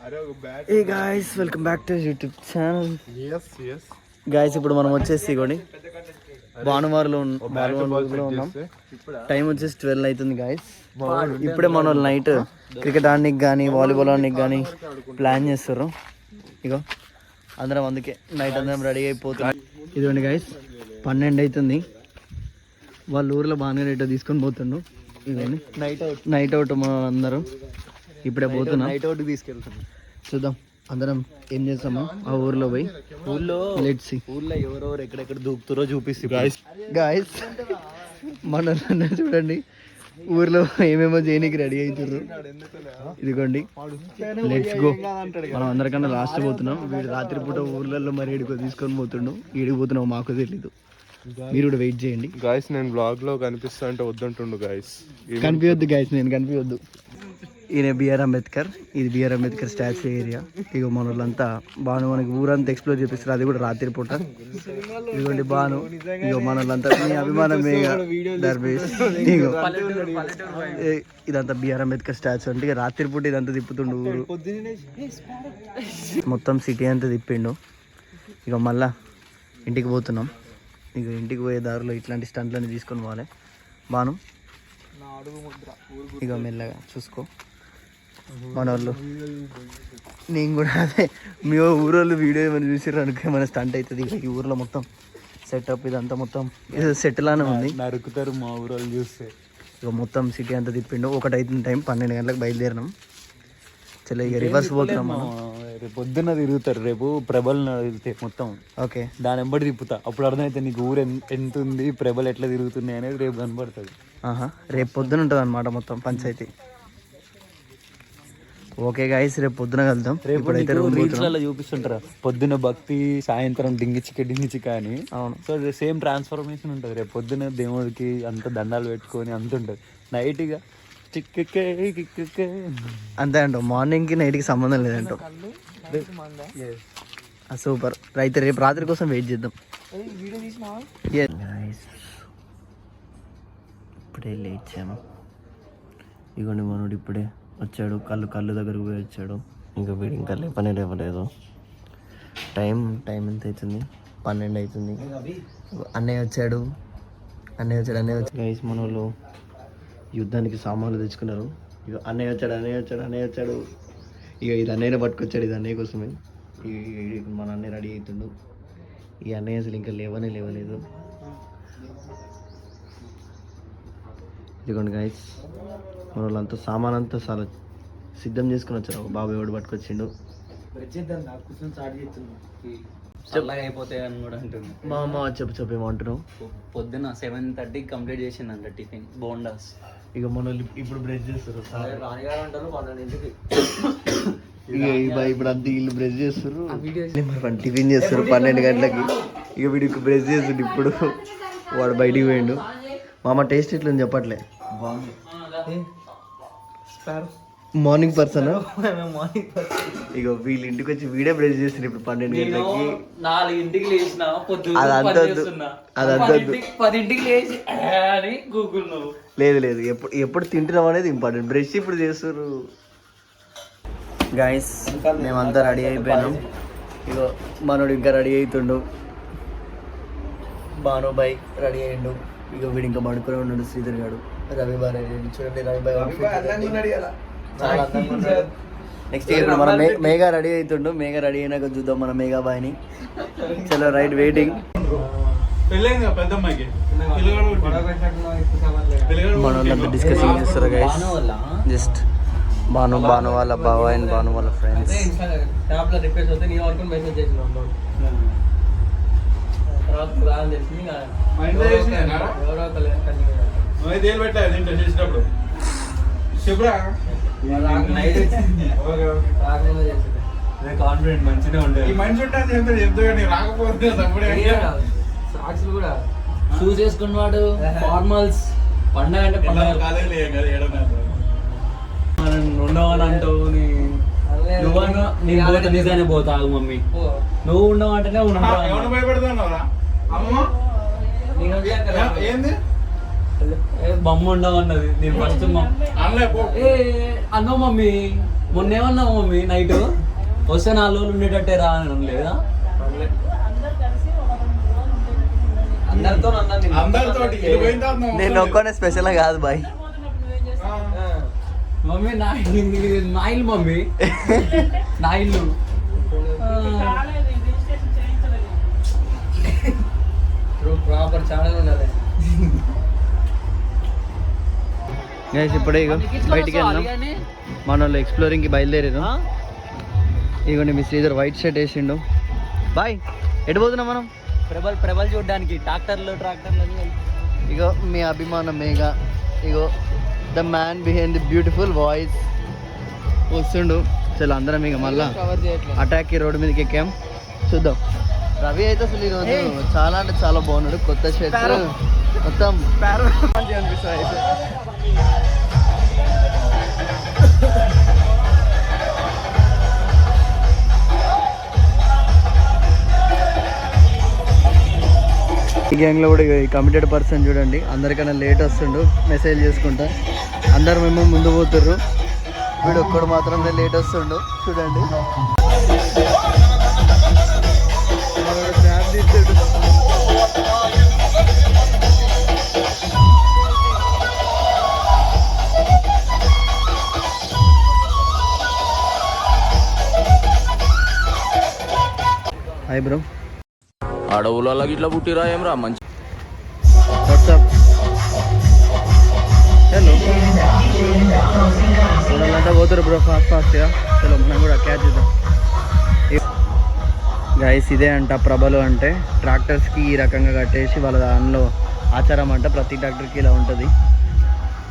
Hey guys, welcome back to YouTube channel. Yes. Guys, ఇప్పుడు మనం వచ్చేసి ఇగోండి భానువారులో ఉన్నాం. టైం వచ్చేసి 12 అవుతుంది గాయస్. ఇప్పుడే మన వాళ్ళు నైట్ క్రికెట్ ఆడడానికి కానీ వాలీబాల్ ఆడడానికి కానీ ప్లాన్ చేస్తారు. ఇగో అందరం అందుకే నైట్ అందరం రెడీ అయిపోతున్నాం. ఇదిగోండి గాయస్ 12 అవుతుంది. వాళ్ళ ఊర్లో బాగానే రేట్ తీసుకొని పోతుండ్రు. ఇవన్నీ నైట్ అవుట్ మనం అందరం ఇప్పుడే పోతున్నాం. నైట్ అవుట్ తీసుకెళ్తున్నాం. చూద్దాం అందరం ఏం చేస్తామో ఆ ఊర్లో పోయి. ఊర్లో ఎవరెవరు ఎక్కడెక్కడ దూకుతారో చూపిస్తాం గాయస్. మన చూడండి ఊర్లో ఏమేమో చేయడానికి రెడీ అవుతారు. ఇదిగోండి లెట్స్ గో. మనం అందరికన్నా లాస్ట్ పోతున్నాం. వీడు రాత్రిపూట ఊర్లలో మరి ఏడుకో తీసుకొని పోతుండు. ఏడికి పోతున్నావు మాకు తెలీదు. మీరు కూడా వెయిట్ చేయండి గాయస్. నేను బ్లాగ్ లో కనిపిస్తా అంటే వద్దంటుండు గాయస్. కనిపించొద్దు గాయస్, నేను కనిపించొద్దు. ఈయన బిఆర్ అంబేద్కర్. ఇది బిఆర్ అంబేద్కర్ స్టాచ్యూ ఏరియా. ఇక మన వాళ్ళంతా బాను మనకి ఊరంతా ఎక్స్ప్లోర్ చేపిస్తారు. అది కూడా రాత్రి పూట. ఇదిగోండి బాను. ఇక మన వాళ్ళంతా మీ అభిమానం దర్బేష్. ఇగో ఇదంతా బిఆర్ అంబేద్కర్ స్టాచ్యూ అంటే ఇక రాత్రి పూట ఇదంతా తిప్పుతుండు ఊరు మొత్తం. సిటీ అంతా తిప్పిండు. ఇక మళ్ళా ఇంటికి పోతున్నాం. ఇక ఇంటికి పోయే దారిలో ఇట్లాంటి స్టంట్లన్నీ తీసుకొని పోవాలి. బాను ఇక మెల్లగా చూసుకో. మన వాళ్ళు నేను కూడా అదే మీ ఊరోళ్ళు వీడియో ఏమైనా చూసారు అనుకో ఏమైనా స్టంట్ అవుతుంది. ఇక ఈ ఊర్లో మొత్తం సెటప్ ఇదంతా మొత్తం సెట్ లానే ఉంది. నరుకుతారు మా ఊరోళ్ళు చూస్తే. ఇక మొత్తం సిటీ అంతా తిప్పిండు. 1 అవుతుంది టైం. 12 గంటలకు బయలుదేరినాం. చలో ఇక రివర్స్ పోతున్నాం మనం. రేపు పొద్దున్న తిరుగుతారు. రేపు ప్రభల్ తిరుగుతాయి మొత్తం. ఓకే, దాని వెంబడి తిప్పుతా. అప్పుడు అర్థమైతే నీకు ఊరు ఎంత ఉంది, ప్రభలు ఎట్లా తిరుగుతున్నాయి అనేది రేపు కనబడుతుంది. రేపు పొద్దున ఉంటుంది అనమాట మొత్తం పంచాయతీ. ఓకే గాయస్, రేపు పొద్దున కలుద్దాం. రేపు రీల్స్లలో చూపిస్తుంటారా పొద్దున భక్తి, సాయంత్రం డింగిచిక అని. అవును. సో సేమ్ ట్రాన్స్ఫర్మేషన్ ఉంటుంది. రేపు పొద్దున దేవుడికి అంత దండాలు పెట్టుకొని అంత ఉంటుంది. నైట్ ఇక అంతే అంటావు. మార్నింగ్కి నైట్కి సంబంధం లేదంటావు. సూపర్. అయితే రేపు రాత్రి కోసం వెయిట్ చేద్దాం. ఇప్పుడే లేచాము. ఇగోండి మనోడు ఇప్పుడే వచ్చాడు. కళ్ళు దగ్గరకు పోయి వచ్చాడు. ఇంకా వీడు ఇంకా లేవలేదు. టైం ఎంత అవుతుంది? 12 అవుతుంది. అన్నయ్య వచ్చాడు. గైస్ మన వాళ్ళు యుద్ధానికి సామాన్లు తెచ్చుకున్నారు. ఇక అన్నయ్య వచ్చాడు. ఇక ఇది అన్నయ్యనే పట్టుకొచ్చాడు. ఇది అన్నయ్య కోసమే. మన అన్నయ్య రెడీ అవుతుండు. ఈ అన్నయ్య అసలు ఇంకా లేవలేదు. ఇదిగోండి గైస్ మన వాళ్ళంతా సామాన్ అంతా చాలా సిద్ధం చేసుకుని వచ్చారు. బాబు ఎవడు పట్టుకొచ్చిండు. అయిపోతాయి అని కూడా అంటుంది మా అమ్మ. చెప్పు ఏమంటున్నావు? పొద్దున 7:30 కంప్లీట్ చేసిందంట టిఫిన్ బోండాస్. ఇక మన ఇప్పుడు బ్రష్ చేస్తారు. రాణిగారు అంటారు 12ంటికి. ఇప్పుడు అంతా వీళ్ళు బ్రష్ చేస్తారు. టిఫిన్ చేస్తారు 12 గంటలకి. ఇక వీడికి బ్రష్ చేస్తుండు. ఇప్పుడు వాడు బయటికి పోయిండు. మామ టేస్ట్ ఇట్లని చెప్పట్లే. Morning person. ఇక వీళ్ళ ఇంటికి వచ్చి వీడే బ్రష్ చేస్తారు ఇప్పుడు 12 గంటలకి. 4ంటికి లేచిన అదంతద్దు. 10ంటికి లేచి గూగుల్ లేదు ఎప్పుడు తింటున్నాం అనేది ఇంపార్టెంట్. బ్రష్ ఇప్పుడు చేస్తారు. గైస్ మేమంతా రెడీ అయిపోయినాం. ఇక మనోడు ఇంకా రెడీ అవుతుండు. భాను బాయ్ రెడీ అయ్యిండు. ఇక వీడు ఇంకా పడుకునే ఉన్నాడు. శ్రీధర్ గారు రవి బాయ్ చూడండి. రవి బాయ్ చాలా అందంగా ఉన్నాడు. నెక్స్ట్ ఇప్పుడు మన మేఘా రెడీ అవుతుండు. మేఘా రెడీ అయినాక చూద్దాం మన మేఘా బాయ్ని. చలో రైట్ వెయిటింగ్. మన వాళ్ళంతా డిస్కసింగ్ చేస్తారు గైస్. జస్ట్ భాను వాళ్ళ బావ అండ్ భాను వాళ్ళ ఫ్రెండ్స్. కాన్ఫిడెంట్ మంచిగా ఉండేది. షూస్ వేసుకున్నవాడు ఫార్మల్స్. పండగ అంటే ఉండవని అంటావు. నేను పోతా నిజానే పోతా. మమ్మీ నువ్వు ఉండవంటేనే బొమ్మ ఉండవు అన్నది. నేను ఫస్ట్ అన్న మమ్మీ మొన్నేమన్నావు మమ్మీ నైట్ వస్తే 4 రోజులు ఉండేటట్టే రా అనడం లేదా? నేను ఒక్కనే స్పెషల్ కాదు బాయ్. మమ్మీ నాయిల్ మమ్మీ నాయిల్ ప్రాపర్ ఛానల్ ఉండాలి. గైస్ ఇప్పుడే ఇగో బయటికి వెళ్దాం. మన వాళ్ళు ఎక్స్ప్లోరింగ్కి బయలుదేరారు. ఇగోండి మీ శ్రీధర్ వైట్ షర్ట్ వేసిండు. బాయ్ ఎటు పోతున్నాం మనం? ప్రభల్ చూడడానికి ట్రాక్టర్లు ఇగో మీ అభిమాన మేఘ, ఇగో the man behind the beautiful voice వస్తుండు. చలో అందరం ఇక మళ్ళా అటాక్ రోడ్డు మీదకి ఎక్కాం. చూద్దాం. రవి అయితే అసలు ఈరోజు చాలా అంటే చాలా బాగున్నాడు. కొత్త షర్ట్స్ మొత్తం ఈ గ్యాంగ్లో కూడా ఈ కమిటెడ్ పర్సన్ చూడండి, అందరికన్నా లేట్ వస్తుండు మెసేజ్ చేసుకుంటా. అందరు మేము ముందు పోతుర్రు, వీడు ఒక్కడు మాత్రం లేట్ వస్తుండు చూడండి. Hi bro. అడవులలో ఇట్లా పుట్టిరా ఏమరా మంచి. వాట్సాప్ హలో చూడాలంటే పోతారు బ్రో ఫాస్ట్గా. చలో మనం కూడా క్యాచ్ చేద్దాం. గైస్ ఇదే అంట ప్రభలు అంటే, ట్రాక్టర్స్కి ఈ రకంగా కట్టేసి వాళ్ళ దానిలో ఆచారం అంట. ప్రతి ట్రాక్టర్కి ఇలా ఉంటుంది.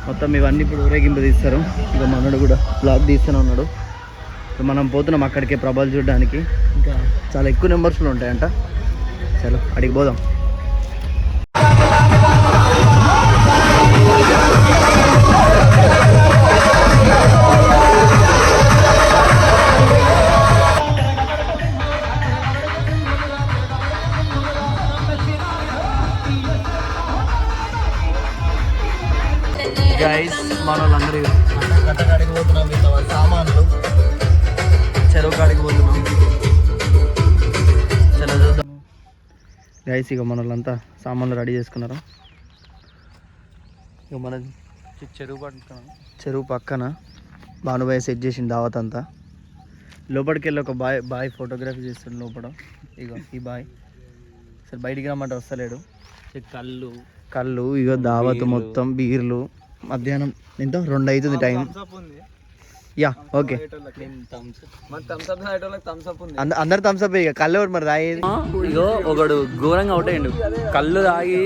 మొత్తం ఇవన్నీ ఇప్పుడు ఊరేగింపు తీస్తారు. ఇక మనడు కూడా బ్లాగ్ తీస్తూనే ఉన్నాడు. ఇప్పుడు మనం పోతున్నాం అక్కడికే ప్రభలు చూడడానికి. ఇంకా చాలా ఎక్కువ నెంబర్స్లో ఉంటాయంట. చలో అడిగి పోదాం. గైస్ మన వాళ్ళందరూ కట్టకాడికి పోతున్నాం. సామాన్లు చెరువు కాడికి పోతున్నాం. చలో చూద్దాం. గైస్ ఇక మన వాళ్ళంతా సామాన్లు రెడీ చేసుకున్నారు. ఇక మన చెరువు పక్కన భానుబాయ్ సెట్ చేసిన దావత్ అంతా. లోపలికి వెళ్ళి ఒక బాయ్ ఫోటోగ్రఫీ చేస్తాడు లోపల. ఇక ఈ బాయ్ సరే బయటికి రమ్మంటే వస్తలేడు. కళ్ళు ఇక దావత్ మొత్తం బీర్లు. మధ్యాహ్నం ఎంతో 2 అవుతుంది టైం. యా ఓకే అందరు థమ్స్అప్. ఇక కళ్ళు ఎవరు మరి తాగేది? ఇగో ఒకడు ఘోరంగా అవుట్ అయ్యిండు. కళ్ళు తాగి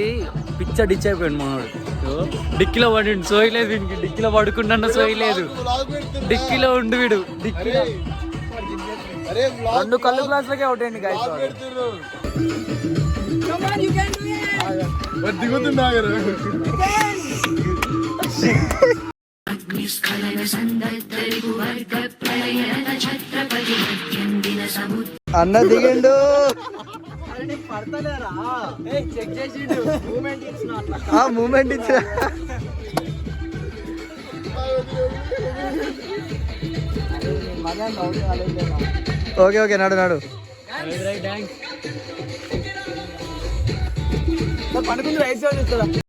పిచ్చ డిచ్ అయిపోయాడు మనోడు. డిక్కిలో పడిండు, సోయలేదు వీడికి. డిక్కిలో పడుకుండా సోయలేదు, డిక్కిలో ఉండు వీడు. డిక్కిలో 2 కళ్ళు గ్లాసులకే అవుట్ అయ్యింది గాయస్. అన్న దిగండు. మూమెంట్ ఇచ్చా. ఓకే ఓకే నాడు నాడు పడుకుంది రైట్ సైడ్